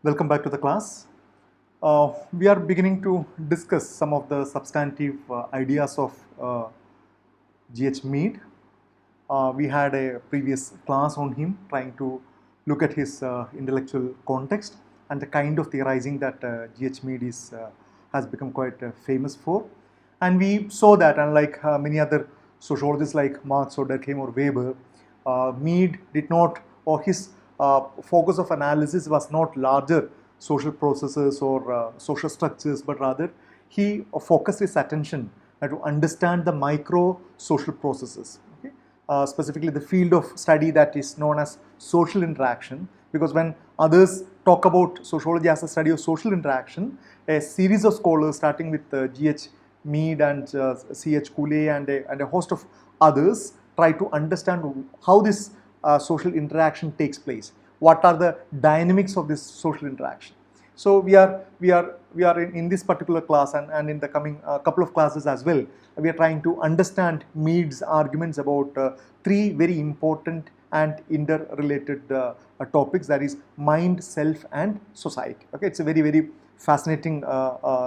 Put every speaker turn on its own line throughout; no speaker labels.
Welcome back to the class. We are beginning to discuss some of the substantive ideas of G.H. Mead. We had a previous class on him trying to look at his intellectual context and the kind of theorizing that G.H. Mead has become quite famous for. And we saw that, unlike many other sociologists like Marx or Durkheim or Weber, Mead did not, or his focus of analysis was not larger social processes or social structures, but rather he focused his attention to understand the micro social processes. Okay? Specifically, the field of study that is known as social interaction, because when others talk about sociology as a study of social interaction, a series of scholars starting with G.H. Mead and C.H. Cooley and a host of others try to understand how this social interaction takes place. What are the dynamics of this social interaction? So we are in this particular class and in the coming couple of classes as well. We are trying to understand Mead's arguments about three very important and interrelated topics, that is mind, self, and society. Okay, it's a very fascinating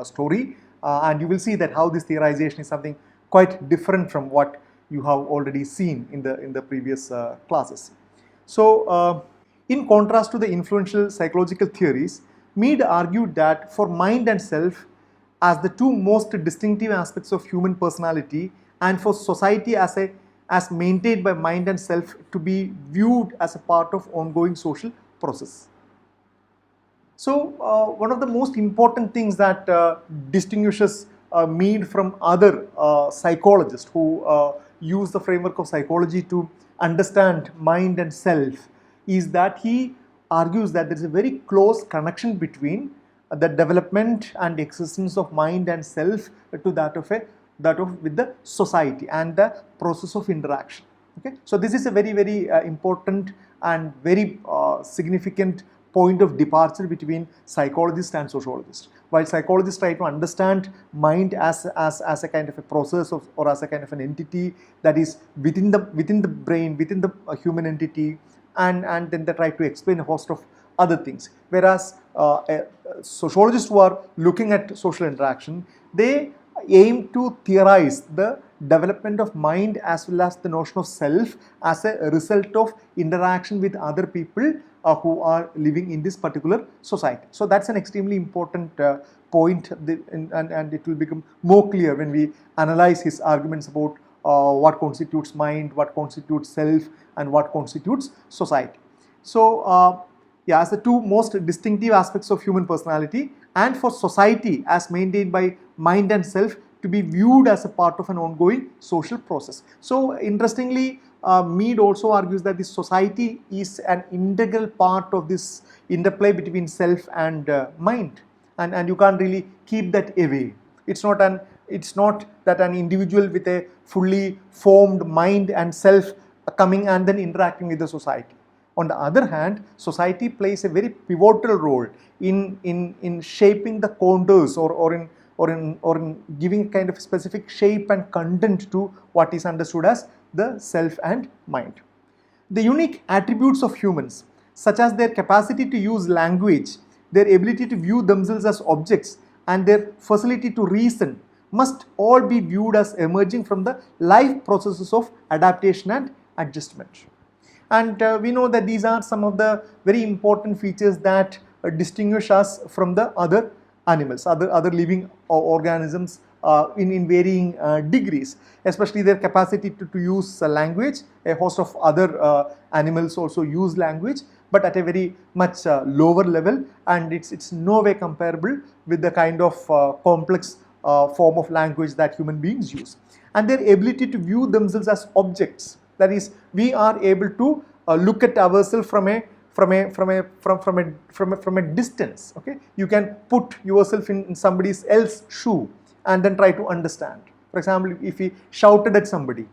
story, and you will see that how this theorization is something quite different from what you have already seen in the previous classes. So, in contrast to the influential psychological theories, Mead argued that for mind and self as the two most distinctive aspects of human personality, and for society as maintained by mind and self to be viewed as a part of ongoing social process. So, one of the most important things that distinguishes Mead from other psychologists who use the framework of psychology to understand mind and self is that he argues that there is a very close connection between the development and existence of mind and self to that of with the society and the process of interaction. Okay, so this is a very important and very significant point of departure between psychologists and sociologists. While psychologists try to understand mind as a kind of a process or as a kind of an entity that is within the brain, within the human entity, and then they try to explain a host of other things. Whereas sociologists who are looking at social interaction, they aim to theorize the development of mind as well as the notion of self as a result of interaction with other people who are living in this particular society. So that's an extremely important point, and it will become more clear when we analyze his arguments about what constitutes mind, what constitutes self, and what constitutes society. So, yeah, as the two most distinctive aspects of human personality, and for society as maintained by mind and self to be viewed as a part of an ongoing social process. So, interestingly, Mead also argues that this society is an integral part of this interplay between self and mind, and you can't really keep that away. It's not that an individual with a fully formed mind and self coming and then interacting with the society. On the other hand, society plays a very pivotal role in shaping the contours or in giving kind of specific shape and content to what is understood as the self and mind. The unique attributes of humans, such as their capacity to use language, their ability to view themselves as objects, and their facility to reason, must all be viewed as emerging from the life processes of adaptation and adjustment. And we know that these are some of the very important features that distinguish us from the other animals, other living organisms in varying degrees, especially their capacity to use language. A host of other animals also use language, but at a very much lower level, and it's no way comparable with the kind of complex form of language that human beings use. And their ability to view themselves as objects, that is, we are able to look at ourselves from a distance. Okay, you can put yourself in somebody else's shoe and then try to understand. For example, if we shouted at somebody,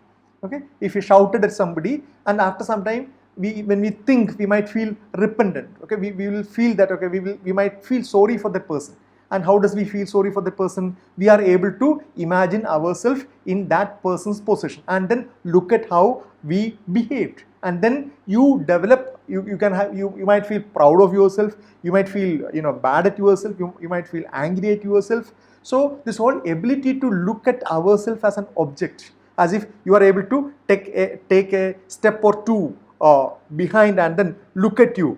okay, and after some time, when we think, we might feel repentant. Okay, we will feel that, okay, we might feel sorry for that person. And how does we feel sorry for the person? We are able to imagine ourselves in that person's position and then look at how we behaved. And then you develop you can have, you might feel proud of yourself, you might feel, you know, bad at yourself, you might feel angry at yourself. So this whole ability to look at ourselves as an object, as if you are able to take a step or two behind and then look at you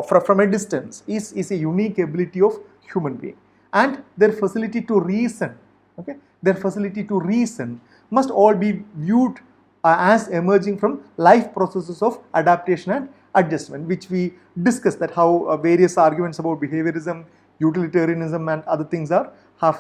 from a distance, is a unique ability of human being. And their facility to reason, okay, their facility to reason must all be viewed as emerging from life processes of adaptation and adjustment, which we discussed, that how various arguments about behaviorism, utilitarianism and other things have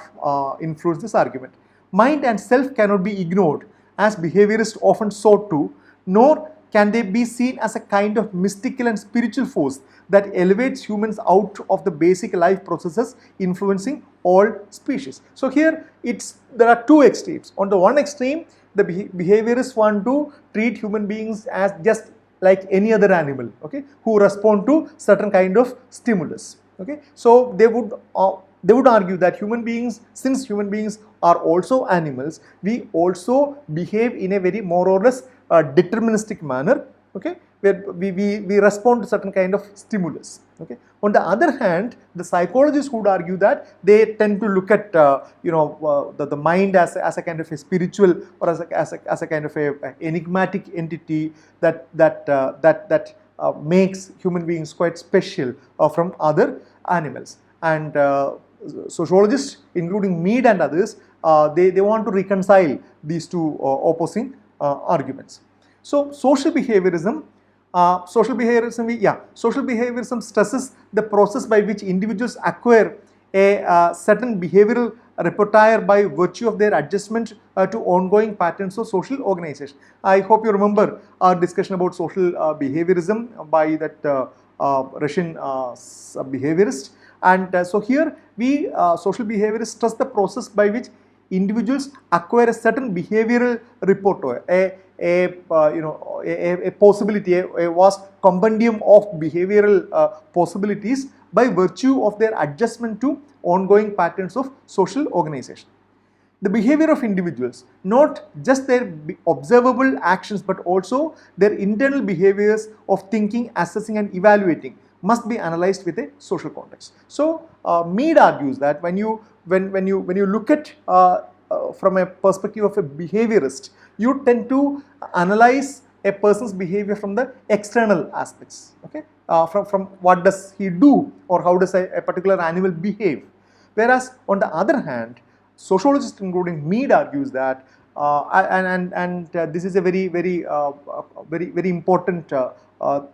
influenced this argument. Mind and self cannot be ignored, as behaviorists often sought to, nor can they be seen as a kind of mystical and spiritual force that elevates humans out of the basic life processes influencing all species. So here there are two extremes. On the one extreme, the behaviorists want to treat human beings as just like any other animal, okay, who respond to certain kind of stimulus. Okay, so they would argue that human beings, since human beings are also animals, we also behave in a very more or less deterministic manner, okay, where we respond to certain kind of stimulus. Okay. On the other hand, the psychologists would argue that they tend to look at the mind as a kind of a spiritual, or as a kind of a enigmatic entity that makes human beings quite special from other animals. And sociologists, including Mead and others, they want to reconcile these two opposing arguments. So social behaviorism stresses the process by which individuals acquire a certain behavioral repertoire by virtue of their adjustment to ongoing patterns of social organization. I hope you remember our discussion about social behaviorism by that Russian behaviorist. And so here social behaviorists stress the process by which individuals acquire a certain behavioral repertoire, a possibility, a vast compendium of behavioral possibilities by virtue of their adjustment to ongoing patterns of social organization. The behavior of individuals, not just their observable actions but also their internal behaviors of thinking, assessing and evaluating, must be analyzed with a social context. So Mead argues that when you look at from a perspective of a behaviorist, you tend to analyze a person's behavior from the external aspects, okay, from what does he do or how does a particular animal behave. Whereas on the other hand, sociologists including Mead argues that this is a very important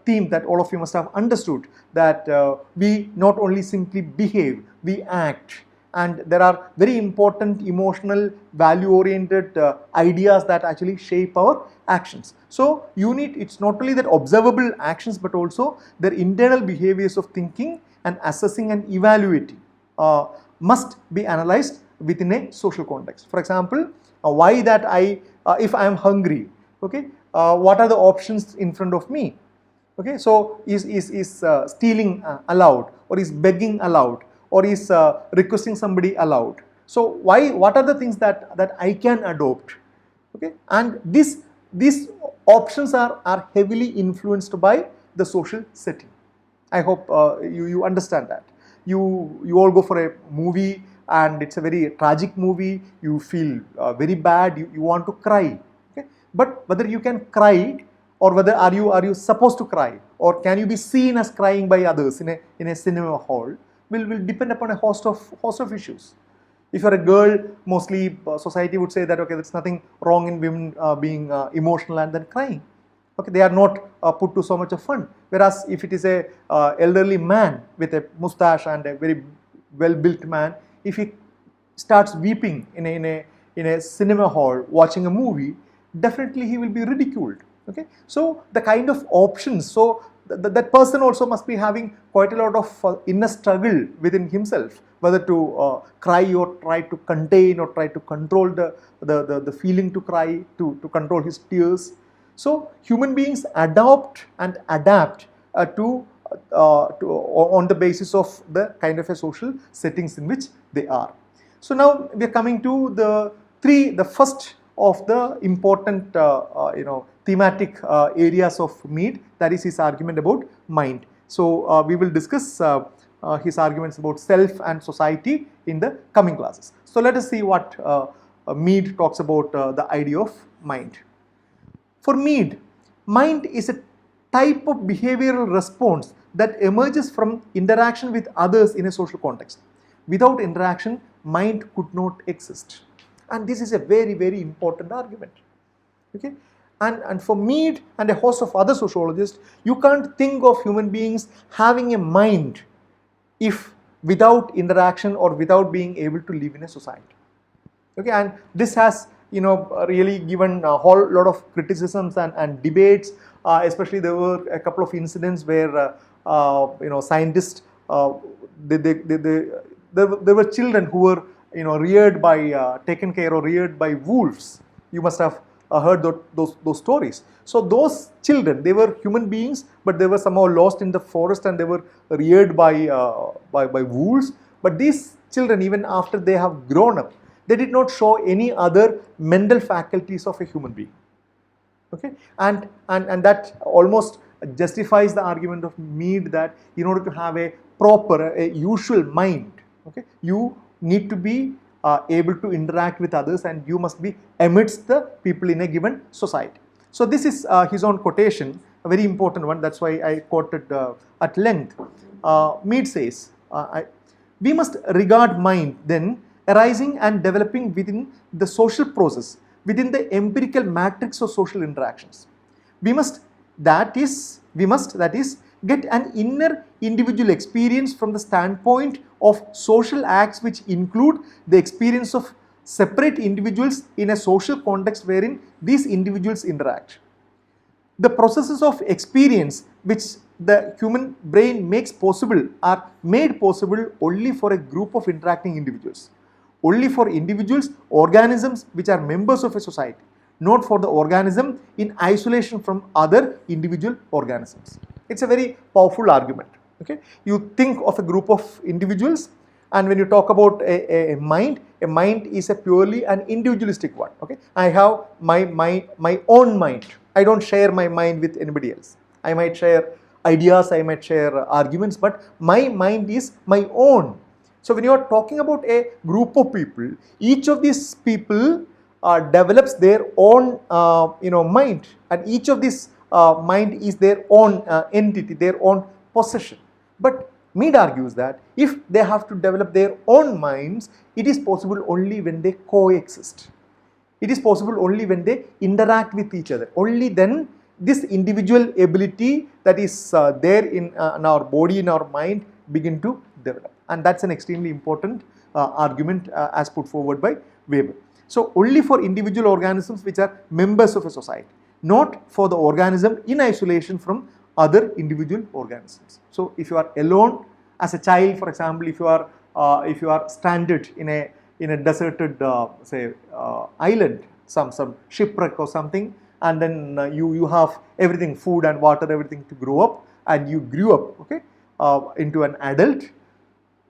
theme that all of you must have understood, that we not only simply behave, we act, and there are very important emotional, value-oriented ideas that actually shape our actions. So it's not only that observable actions but also their internal behaviors of thinking and assessing and evaluating must be analyzed within a social context. For example, why that if I am hungry, okay, what are the options in front of me? Okay, so is stealing allowed, or is begging allowed, or is requesting somebody allowed? So what are the things that I can adopt? Okay, and these options are heavily influenced by the social setting. I hope you understand that. You all go for a movie and it's a very tragic movie, you feel very bad, you want to cry, okay, but whether you can cry, or whether are you supposed to cry, or can you be seen as crying by others in a cinema hall, will depend upon a host of issues. If you're a girl, mostly society would say that, okay, there's nothing wrong in women being emotional and then crying. Okay, they are not put to so much of fun. Whereas if it is a elderly man with a mustache and a very well-built man, if he starts weeping in a cinema hall watching a movie, definitely he will be ridiculed. Okay, so the kind of options, so that person also must be having quite a lot of inner struggle within himself, whether to cry or try to contain or try to control the feeling to cry, to control his tears. So human beings adopt and adapt on the basis of the kind of a social settings in which they are. So now we are coming to the first of the important thematic areas of Mead, that is his argument about mind. So we will discuss his arguments about self and society in the coming classes. So let us see what Mead talks about the idea of mind. For Mead, mind is a type of behavioral response that emerges from interaction with others in a social context. Without interaction, mind could not exist. And this is a very, very important argument. Okay? And for Mead and a host of other sociologists, you can't think of human beings having a mind if without interaction or without being able to live in a society. Okay, and this has really given a whole lot of criticisms and debates. Especially there were a couple of incidents where scientists there were children who were reared by taken care or reared by wolves. You must have heard those stories. So those children, they were human beings, but they were somehow lost in the forest and they were reared by wolves. But these children, even after they have grown up, they did not show any other mental faculties of a human being. Okay, and that almost justifies the argument of Mead that in order to have a proper, a usual mind, okay, you need to be able to interact with others and you must be amidst the people in a given society. So this is his own quotation, a very important one. That's why I quoted at length. Mead says, we must regard mind then arising and developing within the social process, within the empirical matrix of social interactions. We must, that is, get an inner individual experience from the standpoint of social acts which include the experience of separate individuals in a social context wherein these individuals interact. The processes of experience which the human brain makes possible are made possible only for a group of interacting individuals. Only for individuals, organisms which are members of a society, not for the organism in isolation from other individual organisms. It's a very powerful argument. Okay, you think of a group of individuals, and when you talk about a mind is a purely an individualistic one. Okay, I have my own mind. I don't share my mind with anybody else. I might share ideas, I might share arguments, but my mind is my own. So when you are talking about a group of people, each of these people develops their own mind, and each of this mind is their own entity, their own possession. But Mead argues that if they have to develop their own minds, it is possible only when they coexist. It is possible only when they interact with each other. Only then this individual ability that is there in our body, in our mind, begin to develop. And that's an extremely important argument as put forward by Weber. So only for individual organisms which are members of a society, not for the organism in isolation from other individual organisms. So if you are alone as a child, for example, if you are stranded in a deserted island, some shipwreck or something, and then you have everything, food and water, everything to grow up, and you grew up, okay, into an adult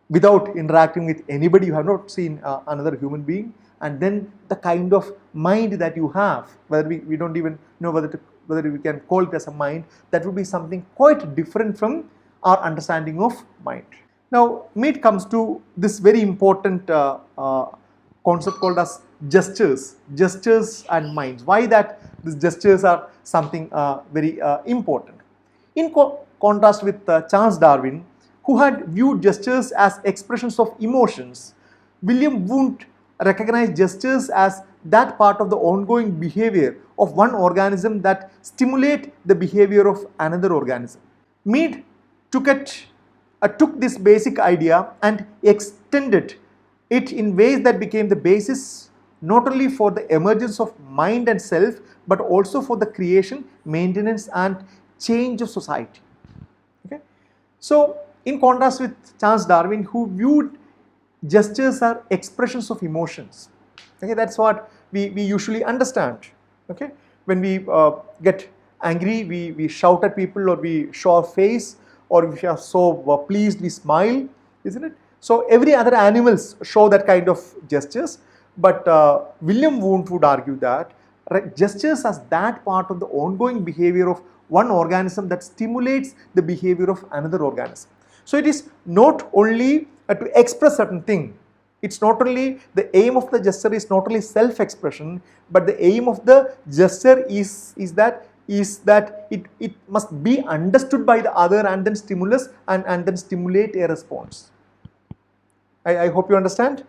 without interacting with anybody. You have not seen another human being, and then the kind of mind that you have, whether we don't even know whether we can call it as a mind, that would be something quite different from our understanding of mind. Now Mead comes to this very important concept called as gestures and minds. Why that these gestures are something very important. In contrast with Charles Darwin, who had viewed gestures as expressions of emotions, William Wundt recognized gestures as that part of the ongoing behavior of one organism that stimulate the behavior of another organism. Mead took this basic idea and extended it in ways that became the basis not only for the emergence of mind and self, but also for the creation, maintenance and change of society. Okay? So in contrast with Charles Darwin, who viewed gestures as expressions of emotions. Okay, that's what we usually understand. Okay, when we get angry, we shout at people, or we show our face, or if we are so pleased, we smile, isn't it? So every other animals show that kind of gestures, but William Wundt would argue that gestures as that part of the ongoing behavior of one organism that stimulates the behavior of another organism. So it is not only to express certain thing. It's not only the aim of the gesture is not only self-expression, but the aim of the gesture is that it must be understood by the other and then stimulus and then stimulate a response. I hope you understand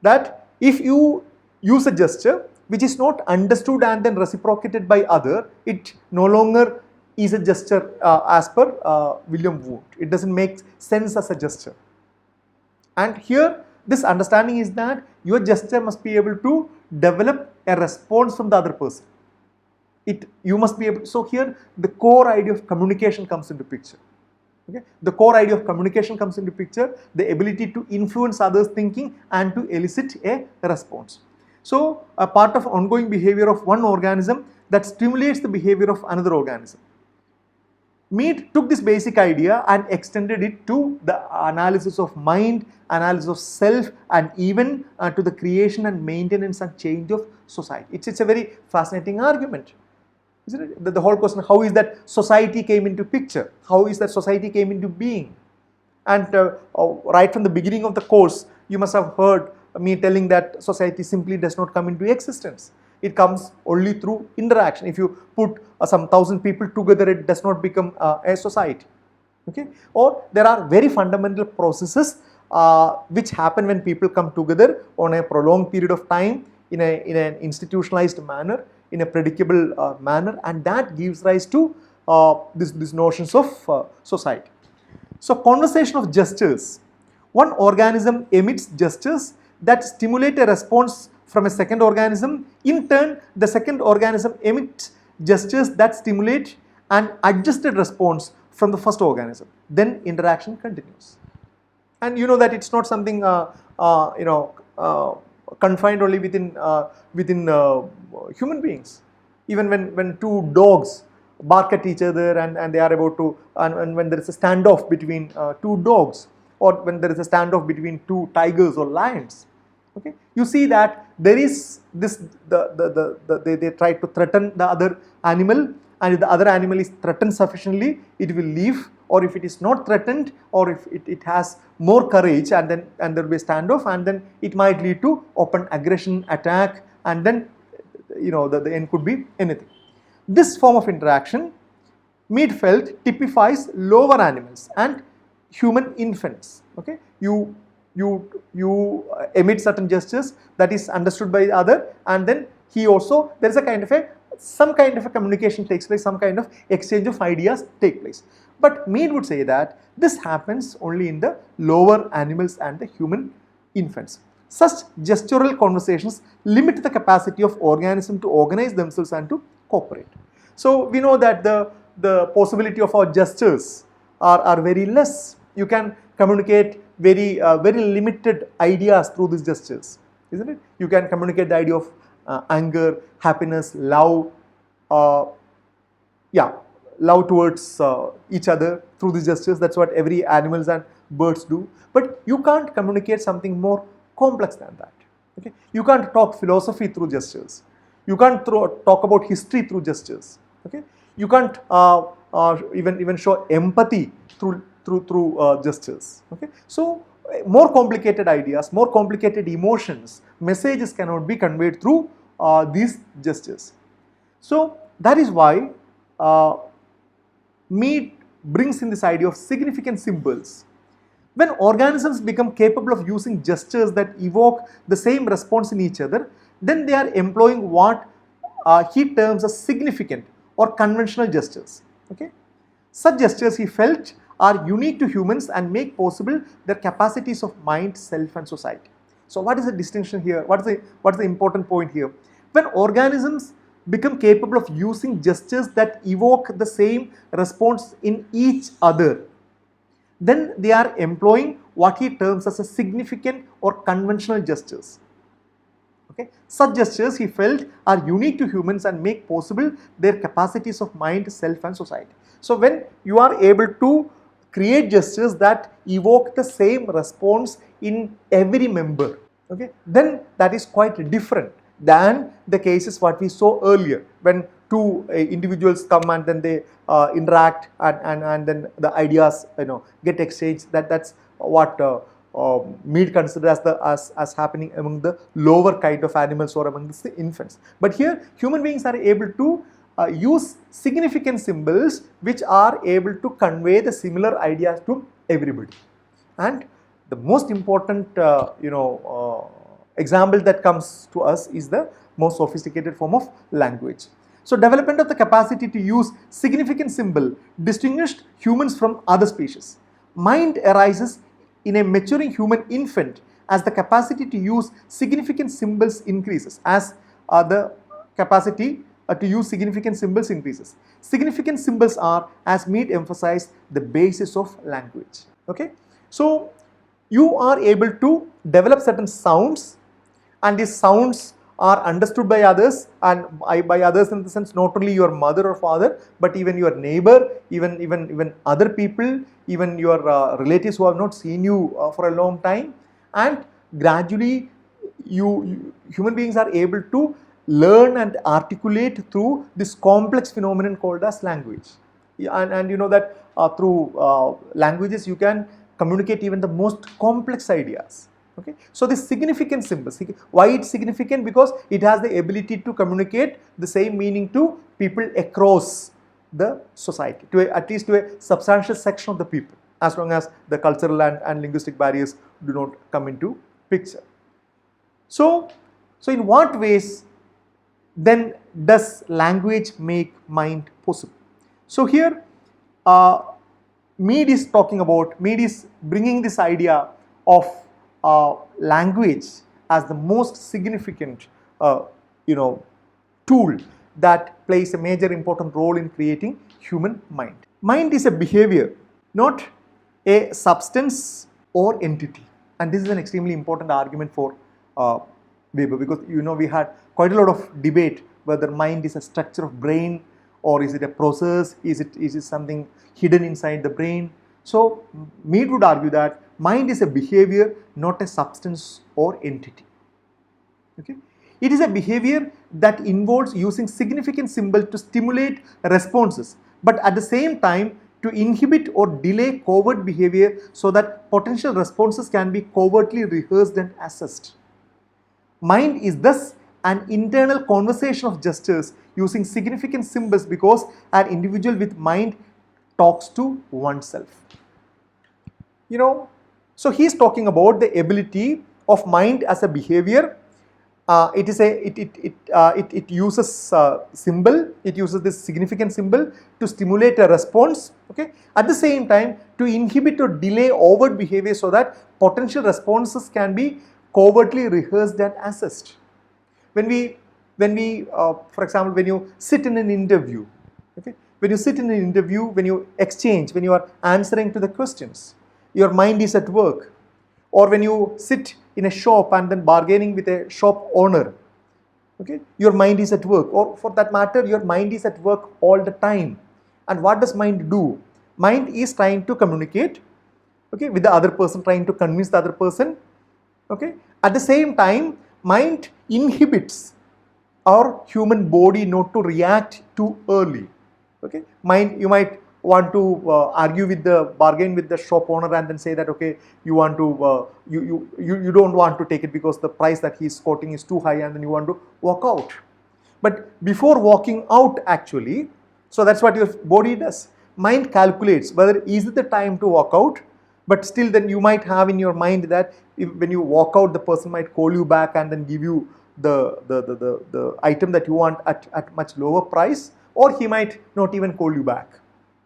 that if you use a gesture which is not understood and then reciprocated by other, it no longer is a gesture as per William Wundt. It doesn't make sense as a gesture. And here this understanding is that your gesture must be able to develop a response from the other person. You must be able, so here the core idea of communication comes into picture. Okay? The core idea of communication comes into picture, the ability to influence others' thinking and to elicit a response. So a part of ongoing behavior of one organism that stimulates the behavior of another organism. Mead took this basic idea and extended it to the analysis of mind, analysis of self, and even to the creation and maintenance and change of society. It's a very fascinating argument, isn't it? The whole question, how is that society came into picture? How is that society came into being? And right from the beginning of the course, you must have heard me telling that society simply does not come into existence. It comes only through interaction. If you put some 1,000 people together, it does not become a society. Okay? Or there are very fundamental processes which happen when people come together on a prolonged period of time in an institutionalized manner, in a predictable manner, and that gives rise to these notions of society. So conversation of gestures. One organism emits gestures that stimulate a response from a second organism. In turn, the second organism emits gestures that stimulate an adjusted response from the first organism. Then interaction continues. And you know that it's not something confined only within human beings. Even when two dogs bark at each other and they are about to, and when there is a standoff between two dogs, or when there is a standoff between two tigers or lions, okay, you see that there is this they try to threaten the other animal, and if the other animal is threatened sufficiently, it will leave, or if it is not threatened, or if it has more courage, and there will be a standoff, and then it might lead to open aggression, attack, and then the end could be anything. This form of interaction, Mead felt, typifies lower animals and human infants. Okay, you emit certain gestures that is understood by the other, and then there is some kind of a communication takes place, some kind of exchange of ideas take place. But Mead would say that this happens only in the lower animals and the human infants. Such gestural conversations limit the capacity of organisms to organize themselves and to cooperate. So we know that the possibility of our gestures are very less. You can communicate very limited ideas through these gestures, isn't it? You can communicate the idea of anger, happiness, love, love towards each other through these gestures. That's what every animals and birds do. But you can't communicate something more complex than that. Okay? You can't talk philosophy through gestures. You can't talk about history through gestures. Okay? You can't even show empathy through gestures. Okay? So more complicated ideas, more complicated emotions, messages cannot be conveyed through these gestures. So that is why Mead brings in this idea of significant symbols. When organisms become capable of using gestures that evoke the same response in each other, then they are employing what he terms as significant or conventional gestures. Okay? Such gestures, he felt, are unique to humans and make possible their capacities of mind, self, and society. So what is the distinction here? What is the important point here? When organisms become capable of using gestures that evoke the same response in each other, then they are employing what he terms as a significant or conventional gestures. Okay? Such gestures, he felt, are unique to humans and make possible their capacities of mind, self, and society. So when you are able to create gestures that evoke the same response in every member, okay, then that is quite different than the cases what we saw earlier when two individuals come and then they interact and then the ideas get exchanged. That's what Mead considered as happening among the lower kind of animals or among the infants. But here human beings are able to use significant symbols which are able to convey the similar ideas to everybody. And the most important example that comes to us is the most sophisticated form of language. So development of the capacity to use significant symbol distinguished humans from other species. Mind arises in a maturing human infant as the capacity to use significant symbols increases, as the capacity to use significant symbols increases. Significant symbols are, as Mead emphasized, the basis of language. Okay, so you are able to develop certain sounds, and these sounds are understood by others, and by others in the sense not only your mother or father, but even your neighbor, even other people, even your relatives who have not seen you for a long time. And gradually human beings are able to learn and articulate through this complex phenomenon called as language. And you know that through languages you can communicate even the most complex ideas. Okay, so this significant symbols, why it's significant? Because it has the ability to communicate the same meaning to people across the society, at least to a substantial section of the people, as long as the cultural and linguistic barriers do not come into picture. So in what ways then does language make mind possible? So here Mead is bringing this idea of language as the most significant tool that plays a major important role in creating human mind. Mind is a behavior, not a substance or entity, and this is an extremely important argument for Weber, because we had quite a lot of debate whether mind is a structure of brain, or is it a process, is it something hidden inside the brain. So Mead would argue that mind is a behavior, not a substance or entity. Okay, it is a behavior that involves using significant symbol to stimulate responses, but at the same time to inhibit or delay covert behavior so that potential responses can be covertly rehearsed and assessed. Mind is thus an internal conversation of gestures using significant symbols, because an individual with mind talks to oneself. So he is talking about the ability of mind as a behavior. It uses symbol. It uses this significant symbol to stimulate a response. Okay. At the same time, to inhibit or delay overt behavior so that potential responses can be covertly rehearsed and assessed. When we, for example, when you sit in an interview, okay, when you exchange, when you are answering to the questions, your mind is at work. Or when you sit in a shop and then bargaining with a shop owner, okay, your mind is at work. Or for that matter, your mind is at work all the time. And what does mind do? Mind is trying to communicate, okay, with the other person, trying to convince the other person. Okay. At the same time, mind inhibits our human body not to react too early. Okay, mind, you might want to bargain with the shop owner and then say that, okay, you want to you don't want to take it because the price that he's quoting is too high, and then you want to walk out. But before walking out, actually, so that's what your body does. Mind calculates whether is it the time to walk out, but still then you might have in your mind that when you walk out, the person might call you back and then give you the item that you want at much lower price, or he might not even call you back.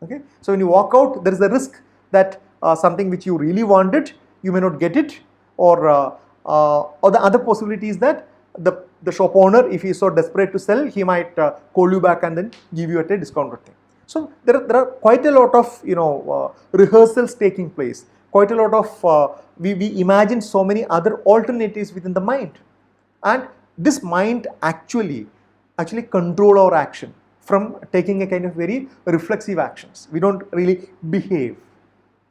Okay, so when you walk out, there is a risk that something which you really wanted, you may not get it, or the other possibility is that the shop owner, if he is so desperate to sell, he might call you back and then give you at a discounted thing. So there are quite a lot of rehearsals taking place. Quite a lot of we imagine so many other alternatives within the mind, and this mind actually control our action from taking a kind of very reflexive actions. We don't really behave.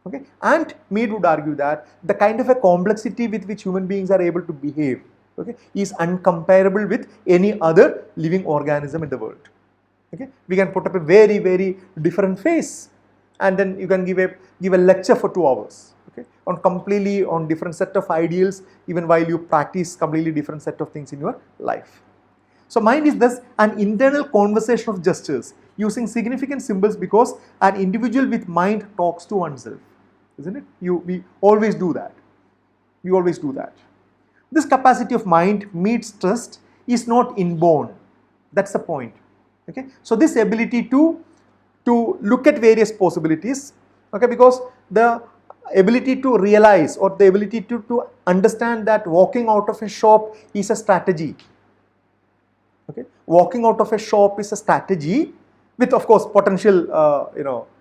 Okay, and Mead would argue that the kind of a complexity with which human beings are able to behave, okay, is uncomparable with any other living organism in the world. Okay, we can put up a very different face, and then you can give a lecture for 2 hours, okay, on completely on different set of ideals, even while you practice completely different set of things in your life. So mind is thus an internal conversation of gestures using significant symbols, because an individual with mind talks to oneself, isn't it? We always do that. We always do that. This capacity of mind meets trust is not inborn. That's the point. Okay. So this ability to look at various possibilities, okay, because the ability to realize or the ability to understand that walking out of a shop is a strategy. Okay, walking out of a shop is a strategy with, of course, potential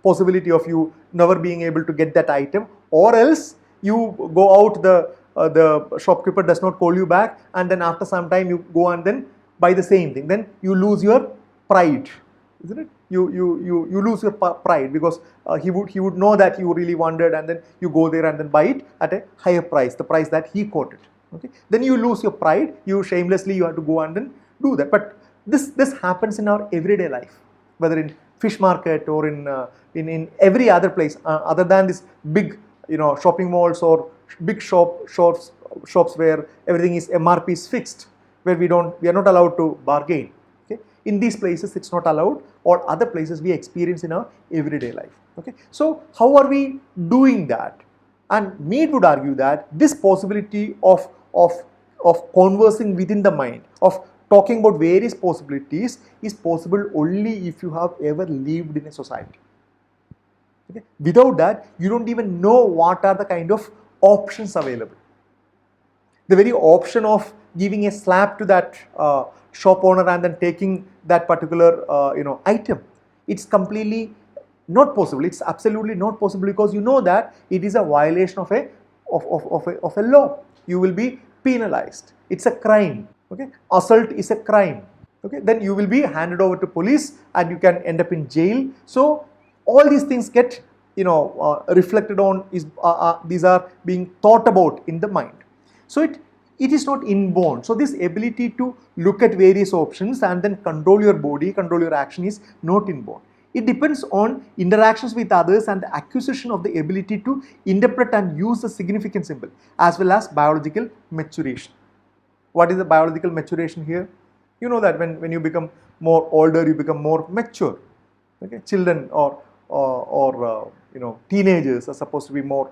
possibility of you never being able to get that item, or else you go out, the shopkeeper does not call you back, and then after some time you go and then buy the same thing. Then you lose your pride, isn't it? You lose your pride, because he would know that you really wanted, and then you go there and then buy it at a higher price, the price that he quoted. Okay, then you lose your pride. You shamelessly you have to go and then do that. But this happens in our everyday life, whether in fish market or in every other place other than this big shopping malls or big shops where everything is MRP is fixed, where we are not allowed to bargain. Okay, in these places it's not allowed, or other places we experience in our everyday life. Okay, so how are we doing that? And Mead would argue that this possibility of conversing within the mind, of talking about various possibilities, is possible only if you have ever lived in a society. Okay? Without that, you don't even know what are the kind of options available. The very option of giving a slap to that shop owner and then taking that particular item, it's completely not possible. It's absolutely not possible, because you know that it is a violation of a law. You will be penalized. It's a crime. Okay, assault is a crime. Okay, then you will be handed over to police and you can end up in jail. So all these things get reflected on, these are being thought about in the mind. So it is not inborn. So this ability to look at various options and then control your body, control your action, is not inborn. It depends on interactions with others and the acquisition of the ability to interpret and use a significant symbol, as well as biological maturation. What is the biological maturation here? You know that when you become more older, you become more mature. Okay, children or teenagers are supposed to be more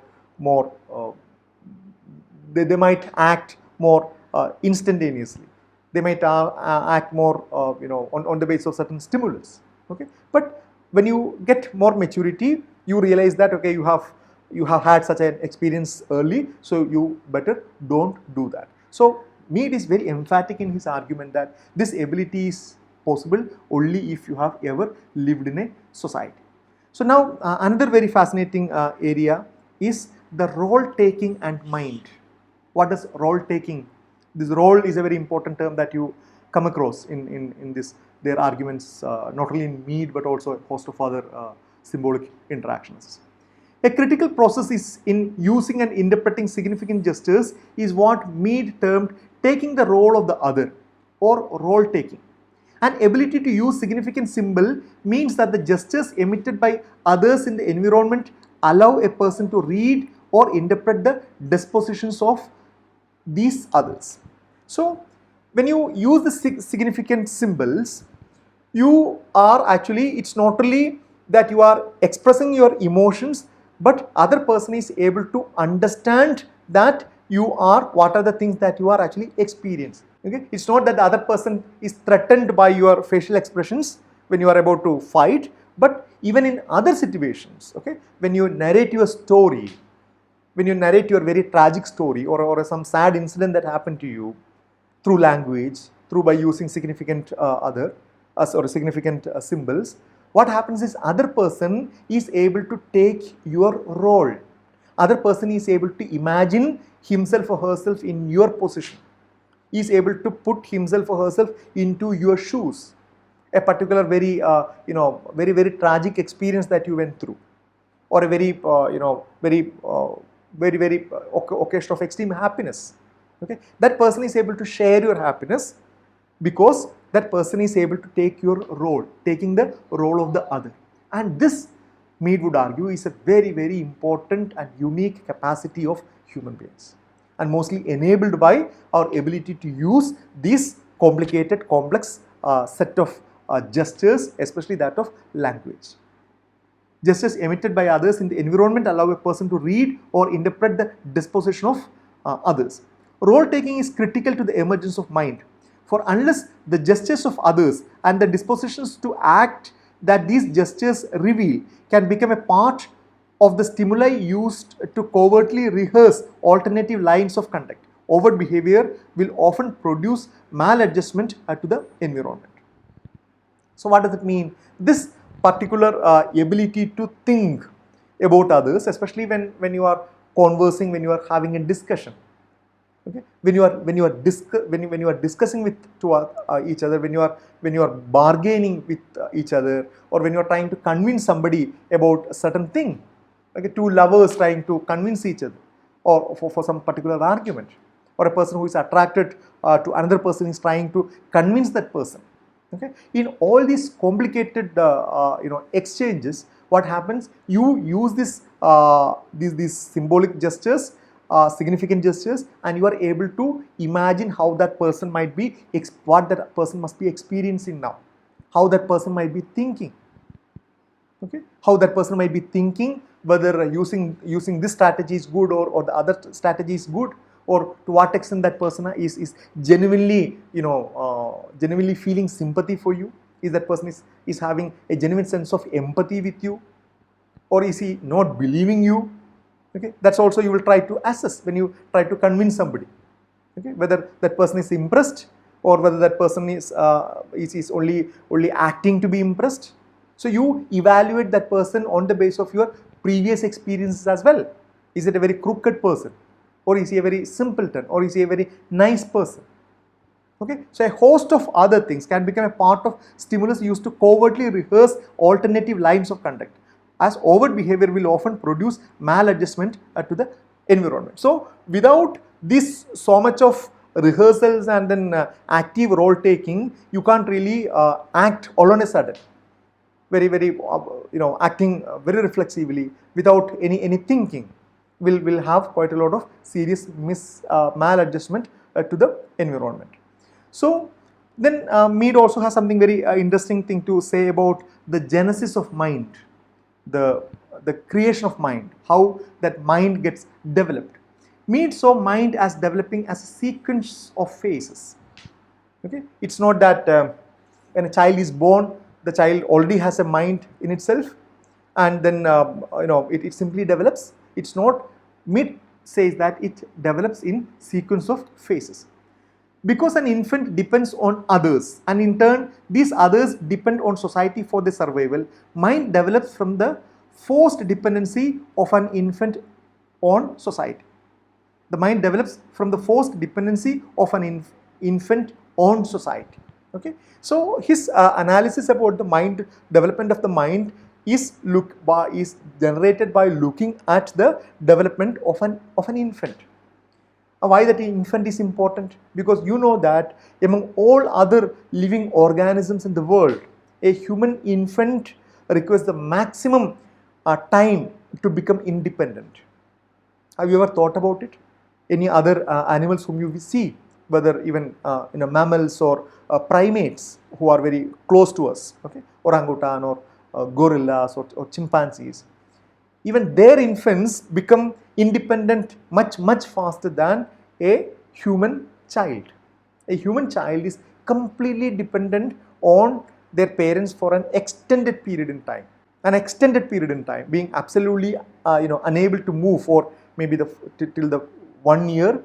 they might act more instantaneously. They might act more on the basis of certain stimulus. Okay, but when you get more maturity, you realize that okay, you have had such an experience early, so you better don't do that. So Mead is very emphatic in his argument that this ability is possible only if you have ever lived in a society. So now another very fascinating area is the role taking and mind. What is role taking? This role is a very important term that you come across in their arguments, not only in Mead but also a host of other symbolic interactions. A critical process is in using and interpreting significant gestures is what Mead termed taking the role of the other, or role taking. An ability to use significant symbol means that the gestures emitted by others in the environment allow a person to read or interpret the dispositions of these others. So when you use the significant symbols, you are actually, it's not only that you are expressing your emotions, but other person is able to understand that you are, what are the things that you are actually experiencing. Okay, it's not that the other person is threatened by your facial expressions when you are about to fight, but even in other situations. Okay, when you narrate your story, when you narrate your very tragic story or some sad incident that happened to you through language, through by using significant significant symbols, what happens is other person is able to take your role. Other person is able to imagine himself or herself in your position. He is able to put himself or herself into your shoes. A particular very very tragic experience that you went through, or a very very occasion of extreme happiness. Okay, that person is able to share your happiness because that person is able to take your role, taking the role of the other. And this, Mead would argue, is a very, very important and unique capacity of human beings, and mostly enabled by our ability to use these complicated, complex set of gestures, especially that of language. Gestures emitted by others in the environment allow a person to read or interpret the disposition of others. Role taking is critical to the emergence of mind, for unless the gestures of others and the dispositions to act that these gestures reveal can become a part of the stimuli used to covertly rehearse alternative lines of conduct, overt behavior will often produce maladjustment to the environment. So what does it mean? This particular ability to think about others, especially when you are conversing, when you are having a discussion. Okay, when you are discussing with each other, when you are bargaining with each other, or when you are trying to convince somebody about a certain thing, okay, two lovers trying to convince each other, or for some particular argument, or a person who is attracted to another person is trying to convince that person. Okay, in all these complicated exchanges, what happens? You use these symbolic gestures, significant gestures, and you are able to imagine how that person might be, what that person must be experiencing now, how that person might be thinking. Okay, how that person might be thinking, whether using this strategy is good, or the other strategy is good, or to what extent that person is genuinely genuinely feeling sympathy for you. Is that person is having a genuine sense of empathy with you, or is he not believing you? Okay, that's also you will try to assess when you try to convince somebody. Okay, whether that person is impressed, or whether that person is only acting to be impressed. So you evaluate that person on the basis of your previous experiences as well. Is it a very crooked person, or is he a very simpleton, or is he a very nice person? Okay, so a host of other things can become a part of stimulus used to covertly rehearse alternative lines of conduct, as overt behavior will often produce maladjustment to the environment. So without this so much of rehearsals and then active role taking, you can't really act all on a sudden, very acting very reflexively without any thinking will have quite a lot of serious maladjustment to the environment. So then Mead also has something very interesting thing to say about the genesis of mind, the creation of mind, how that mind gets developed. Mead saw mind as developing as a sequence of phases. Okay, it's not that when a child is born, the child already has a mind in itself, and then it simply develops. It's not. Mead says that it develops in sequence of phases. Because an infant depends on others, and in turn these others depend on society for their survival, mind develops from the forced dependency of an infant on society. The mind develops from the forced dependency of an infant on society. Okay, so his analysis about the mind, development of the mind, is generated by looking at the development of an infant. Why that infant is important? Because you know that among all other living organisms in the world, a human infant requires the maximum time to become independent. Have you ever thought about it? Any other animals whom you see, whether even mammals or primates who are very close to us, okay, orangutan or gorillas or chimpanzees, even their infants become independent much faster than a human child. A human child is completely dependent on their parents for an extended period in time. Being absolutely unable to move for maybe till the 1 year.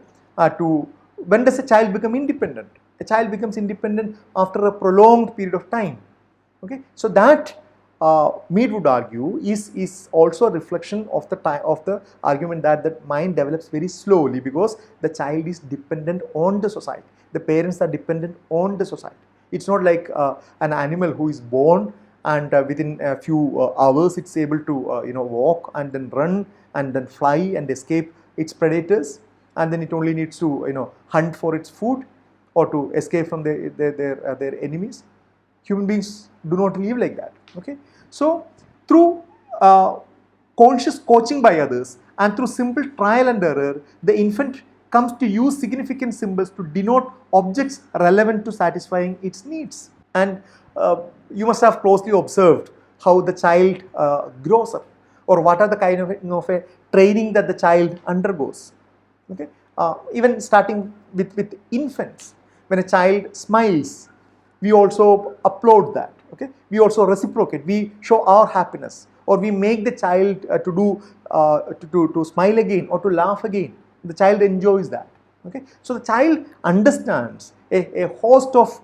To when does a child become independent? A child becomes independent after a prolonged period of time. Okay, so that Mead would argue is also a reflection of the argument that the mind develops very slowly because the child is dependent on the society. The parents are dependent on the society. It's not like an animal who is born and within a few hours it's able to walk and then run and then fly and escape its predators. and then it only needs to hunt for its food or to escape from their enemies. Human beings do not live like that. Okay, so through conscious coaching by others and through simple trial and error, the infant comes to use significant symbols to denote objects relevant to satisfying its needs. And you must have closely observed how the child grows up, or what are the kind of a training that the child undergoes. Okay, even starting with infants, when a child smiles, we also applaud that. Okay, we also reciprocate, we show our happiness, or we make the child to smile again or to laugh again. The child enjoys that. Okay, so the child understands a host of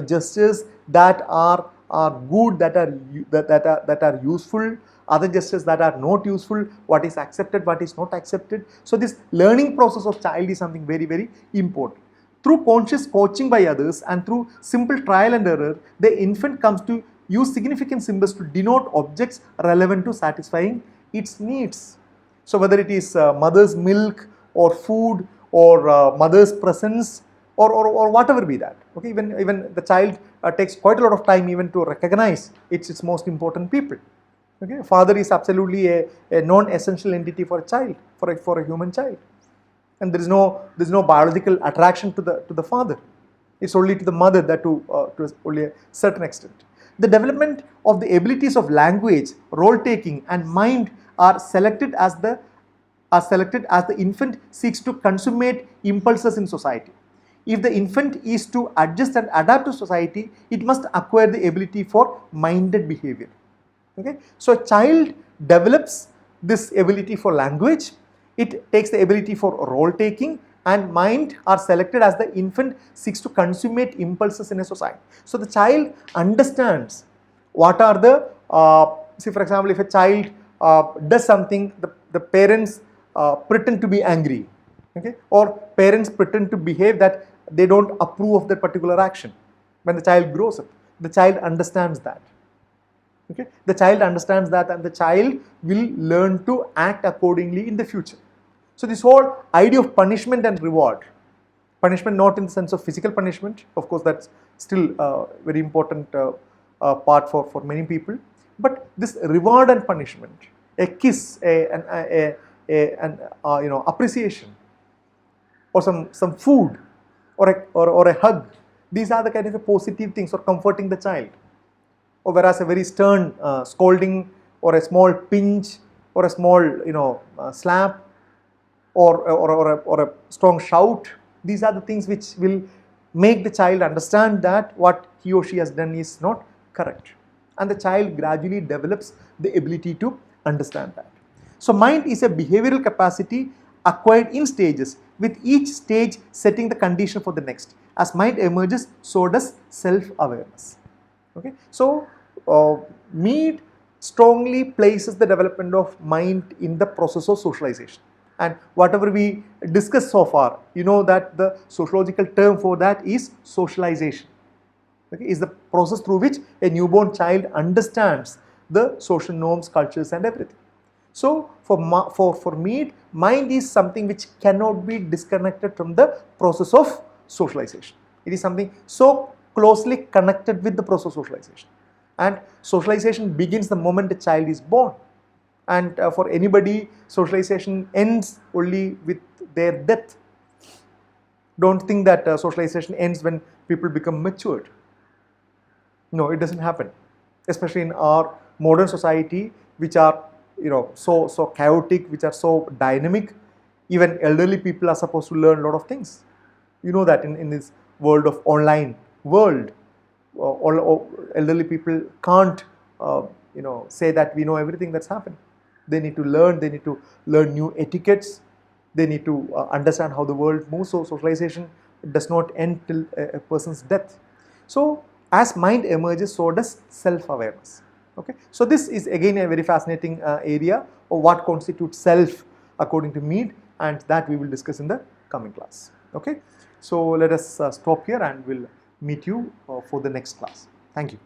gestures that are good, that are useful, other gestures that are not useful, what is accepted, what is not accepted. So this learning process of child is something very, very important. Through conscious coaching by others and through simple trial and error, the infant comes to use significant symbols to denote objects relevant to satisfying its needs. So whether it is mother's milk or food or mother's presence or whatever be that. Okay, even the child takes quite a lot of time even to recognize its most important people. Okay, father is absolutely a non-essential entity for a child, for a human child. And there is no biological attraction to the father. It's only to the mother, that to only a certain extent. The development of the abilities of language, role taking, and mind are selected as the infant seeks to consummate impulses in society. If the infant is to adjust and adapt to society, it must acquire the ability for minded behavior. Okay, so a child develops this ability for language. It takes the ability for role taking, and mind are selected as the infant seeks to consummate impulses in a society. So the child understands what are the, say for example, if a child does something, the parents pretend to be angry, okay, or parents pretend to behave that they don't approve of that particular action. When the child grows up, the child understands that. Okay, the child understands that, and the child will learn to act accordingly in the future. So this whole idea of punishment and reward, punishment not in the sense of physical punishment, of course that's still a very important part for many people, but this reward and punishment, a kiss, an appreciation, or some food, or a hug, these are the kind of positive things, or comforting the child. Or whereas a very stern scolding, or a small pinch, or a small slap, or a strong shout, these are the things which will make the child understand that what he or she has done is not correct, and the child gradually develops the ability to understand that. So mind is a behavioral capacity acquired in stages, with each stage setting the condition for the next. As mind emerges, so does self-awareness. Okay, so Mead strongly places the development of mind in the process of socialization, and whatever we discussed so far, you know that the sociological term for that is socialization. Okay, is the process through which a newborn child understands the social norms, cultures, and everything. So for Mead, mind is something which cannot be disconnected from the process of socialization. It is something so closely connected with the process of socialization. And socialization begins the moment the child is born. And for anybody, socialization ends only with their death. Don't think that socialization ends when people become matured. No, it doesn't happen. Especially in our modern society, which are so chaotic, which are so dynamic. Even elderly people are supposed to learn a lot of things. You know that in this world of online world, all elderly people can't say that we know everything that's happened. They need to learn. They need to learn new etiquettes. They need to understand how the world moves. So socialization does not end till a person's death. So as mind emerges, so does self-awareness. Okay, so this is again a very fascinating area of what constitutes self according to Mead, and that we will discuss in the coming class. Okay, so let us stop here, and we'll meet you for the next class. Thank you.